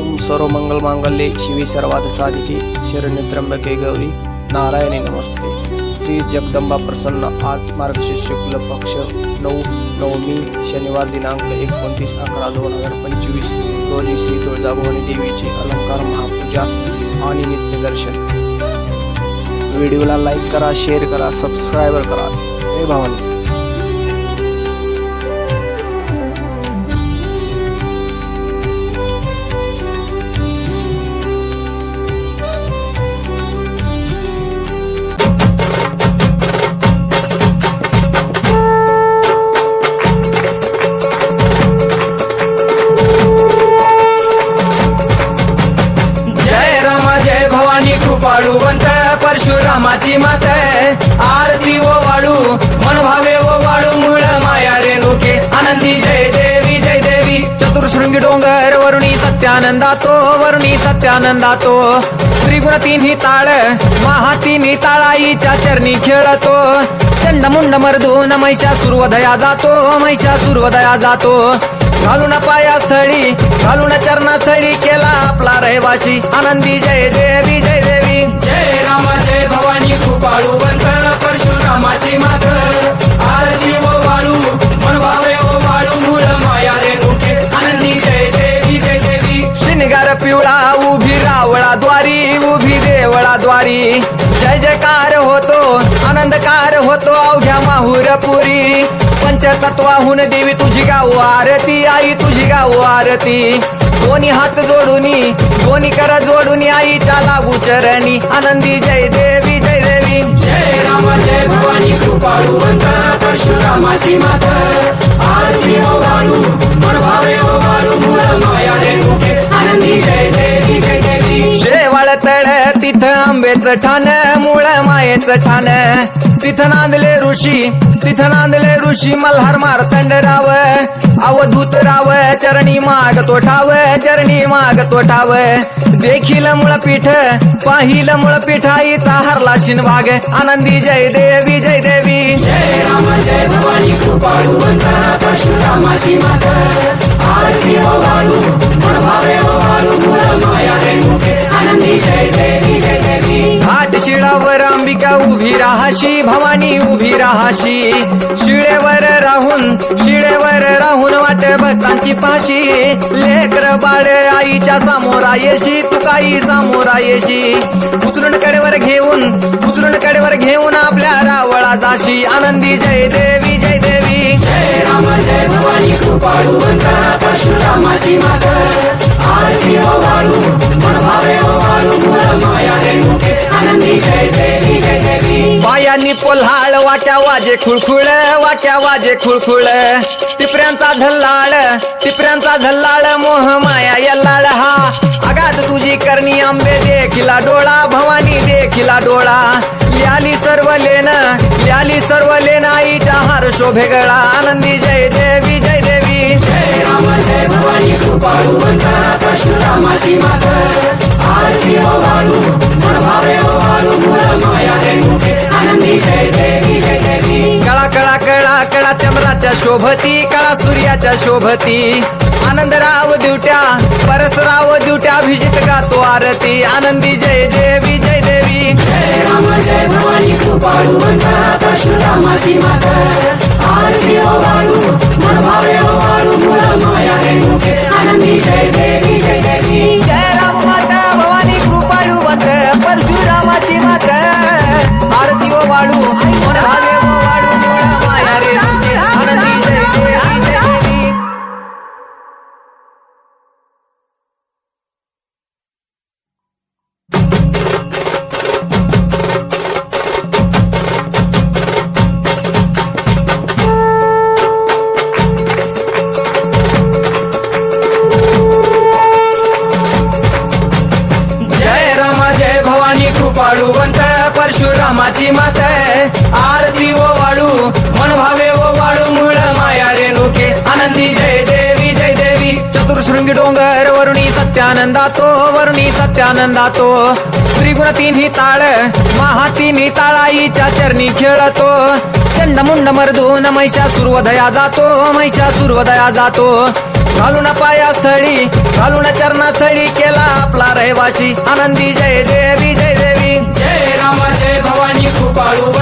ओम सर्व मंगल मांगल्ये शिवे सर्वार्थ साधिके शरण्य त्र्यंबके गौरी नारायणी नमस्ते। श्री जगदंबा प्रसन्न। आज मार्गशीर्ष शुक्ल पक्ष नवमी शनिवार दिनांक 29/11/2025 रोजी श्री तुळजाभवानी देवीची अलंकार महापूजा आणि नित्य दर्शन। व्हिडिओला लाईक करा, शेअर करा, सबस्क्राईब करा। जय भवानी। कृपाळुवंत परशुरामाची मात आरती ओ वाळू मन भावे ओ वाळू मूळ माया रेणुके आनंदी जय देवी जय देवी। चतुर्शृंगी डोंगर वरुणी सत्यानंदातो त्रिगुण तिन्ही ताळ महा तिन्ही ताळाईच्या चरणी खेळतो। चंडमुंड मर्दून महिषासुरवधया जातो घालून पायास्थळी घालून चरणास्थळी केला आपला रहिवाशी आनंदी जय देवी जय देवी। जय राम जय भवानी कृपाळुवंत परशुरामाची मात आरती ओ वाळू मन भावे ओ वाळू मूळ माया रेणुके आनंदी जय देवी जय देवी। शिनगार पिवळा उभी रावळा द्वारी जय जयकार होतो आनंदकार होतो अवघ्या माहुरपुरी। पंचतत्वाहून देवी तुझी गाव आरती आई तुझी गाव आरती। दोन्ही हात जोडूनी दोन्ही कर जोडूनी आईच्या लागू चरणी आनंदी जय देवी जय देवी। जय राम जय भवानी कृपाळुवंत परशुरामाची मात आरती ओ वाळू मन भावे ओ वाळू मूळ माया रेणुके आनंदी जय देवी जय देवी। शेवाळ तळ तिथं आंबेचं ठाण मूळ मायेचं ठाण तिथं नांदले ऋषी मल्हार मार्तंडराव अवधूत राव चरणी माग तो ठाव देखील मुळपीठ पाहिल मुळपीठ आईचा हरला शिनभाग आनंदी जय देवी जय देवी। जय राम जय भवानी कृपाळुवंत परशुरामाची मात आरती ओ वाळू मन भावे ओ वाळू मूळ माया रेणुके आनंदी जय देवी जय देवी। घाट शिळावर अंबिका उभी राहाशी भवानी उभी राहाशी शिळेवर राहून वाट भक्तांची पाशी लेकर बाळ आईच्या सामोरा येशी तुकाई सामोरा येशी उचलून कडेवर घेऊन आपल्या रावळा जाशी आनंदी जय देवी जय देवी। जय राम जय भवानी कृपाळुवंत परशुरामाची मात आरती ओ वाळू मन भावे ओ वाळू मूळ माया रेणुके आनंदी जय देवी जय देवी। पायांनी पोल्हाळ वाट्या वाजे खुळखुळ टिपऱ्यांचा झल्लाळ मोह माया यल्लाळ हा आगात तुझी करणी आंबे देखिला डोळा भवानी देखिला डोळा याली सर्व लेन आईच्या हार शोभे गळा आनंदी जय देवी जय देवी। जय राम जय भवानी कृपाळुवंत परशुरामाची मात आरती ओ वाळू मन भावे ओ वाळू मूळ माया रेणुके आनंदी जय देवी जय देवी। कळा चंद्राच्या शोभती कळा सूर्याच्या शोभती आनंदराव दिवट्या परसराव दिवट्या अभिजित गातो आरती आनंदी जय देवी जय देवी। जय राम जय भवानी कृपाळुवंत परशुरामाची मात आरती ओ वाळू मन भावे ओ वाळू मूळ माया रेणुके आनंदी जय देवी जय देवी। जय राम माता भवानी कृपाळुवंत परशुरामाची मात आरती ओ वाळू मन भावे ओ वाळू मूळ माया रेणुके आनंदी जय देवी जय देवी। कृपाळुवंत परशुरामाची मात आरती ओ वाळू मन भावे ओ वाळू मूळ माया रेणुके आनंदी जय देवी जय देवी। चतुर्शृंगी डोंगर वरुणी सत्यानंदातो त्रिगुण तिन्ही ताळ महा तिन्ही ताळाईच्या चरणी खेळतो। चंडमुंड मर्दून महिषासुरवधया जातो घालून पायास्थळी घालून चरणास्थळी केला आपला रहिवाशी आनंदी जय देवी जय देवी जय राम जय भवानी कृपाळू